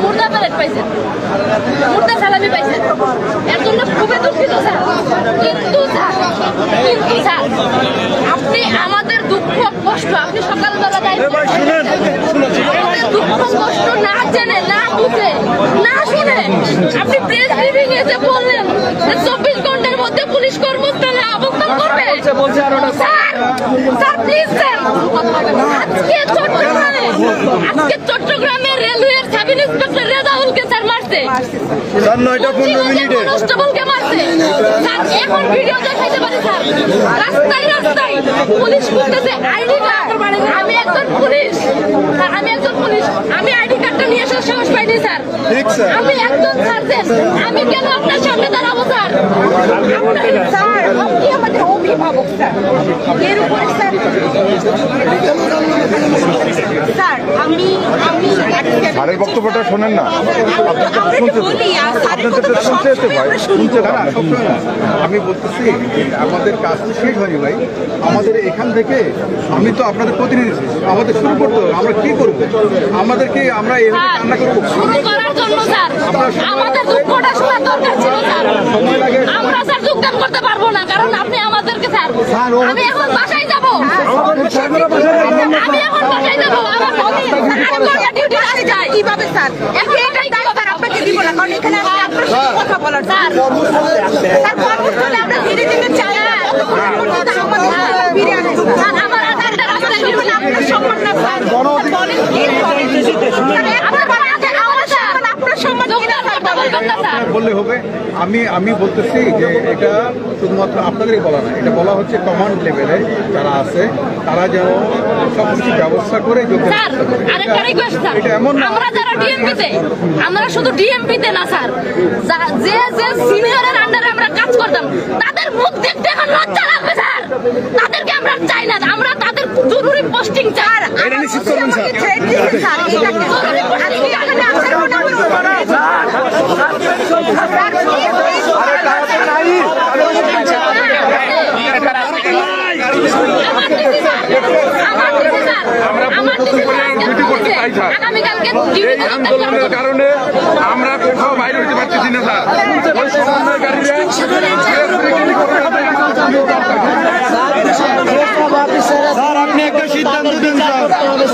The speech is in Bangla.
মুর্দা প্যালেট পাইছেন, মুর্দা সালামি পাইছেন, এর জন্য খুবই দুঃখিত স্যার। কিন্তু স্যার আপনি আমাদের দুঃখ কষ্ট আপনি সকালবেলা আমাদের দুঃখ কষ্ট না জেনে না বুঝে না শুনে আপনি প্রেস ব্রিফিং এসে বললেন 24 ঘন্টার মধ্যে পুলিশ কর্মস্থলে অবস্থান করবে। স্যার প্লিজ স্যার, আজকে চট্টগ্রামের রেলওয়ের সাব ইন্সপেক্টর রেজাউলকে স্যার মারছে, স্যার 9:15 মিনিটে কনস্টেবলকে মারছে। স্যার এখন ভিডিও দেখাইতে পারি স্যার, রাস্তায় রাস্তায় পুলিশ বলতেছে আইডি কার্ড। আমি একজন পুলিশ স্যার, আমি একজন পুলিশ, আমি আইডি কার্ডটা নিয়ে আসার সাহস পাইনি স্যার। আমি একজন সার্জেন্ট, আমি কেন আপনার সামনে দাঁড়াবো স্যার? স্যার আপনি আমাদের অভিভাবক স্যার, এর উপরে স্যার স্যার আমি স্যারের বক্তব্যটা শোনেন না, আমি বলতেছি আমাদের কাজ তো শেষ হয়নি ভাই, আমাদের এখান থেকে আমি তো আপনাদের প্রতিনিধি, আমাদের শুরু করতে হবে। আমরা কি করবো? আমাদেরকে আমরা এভাবে কান্না করবো শুরু করার জন্য স্যার আমাদের দুঃখটা শোনার দরকার ছিল স্যার। আমরা স্যার যোগদান করতে পারবো না, কারণ আপনি আমাদেরকে স্যার আমি এখন বাসায় যাবো, আমি এখন বাসায় যাবো, আমার ডিউটি আসে যায় কিভাবে স্যার? এখন এটাই স্যার আপনাকে দিব না, কারণ এখানে আপনার সাথে কথা বলার স্যার স্যার কর্মস্থলে আমরা ধীরে ধীরে চাই না, আমাদের ফিরে আসে স্যার। আমার আধারটা আমাদের জীবন আপনার সম্মান না স্যার, বলেন কি বললে হবে? আমি বলতেছি যে এটা শুধুমাত্র আপনাদেরই বলা না, এটা বলা হচ্ছে কমান্ড লেভেলে যারা আছে তারা যেন সবকিছু ব্যবস্থা করে আমরা যারা ডিএমপিতে, আমরা শুধু ডিএমপিতে না স্যার, যে যে সিনিয়রের আন্ডারে আমরা কাজ করতাম তাদের মুখ দেখতে এখন লজ্জা লাগবে স্যার। তাদেরকে আমরা চাই না, আমরা তাদের জরুরি পোস্টিং চাই। এটা নিশ্চিত করুন এই আন্দোলনের কারণে আমরা কোথাও বাইরে হতে পারতেছি না স্যার। আপনি একটা সিদ্ধান্ত দিন স্যার। সমস্যা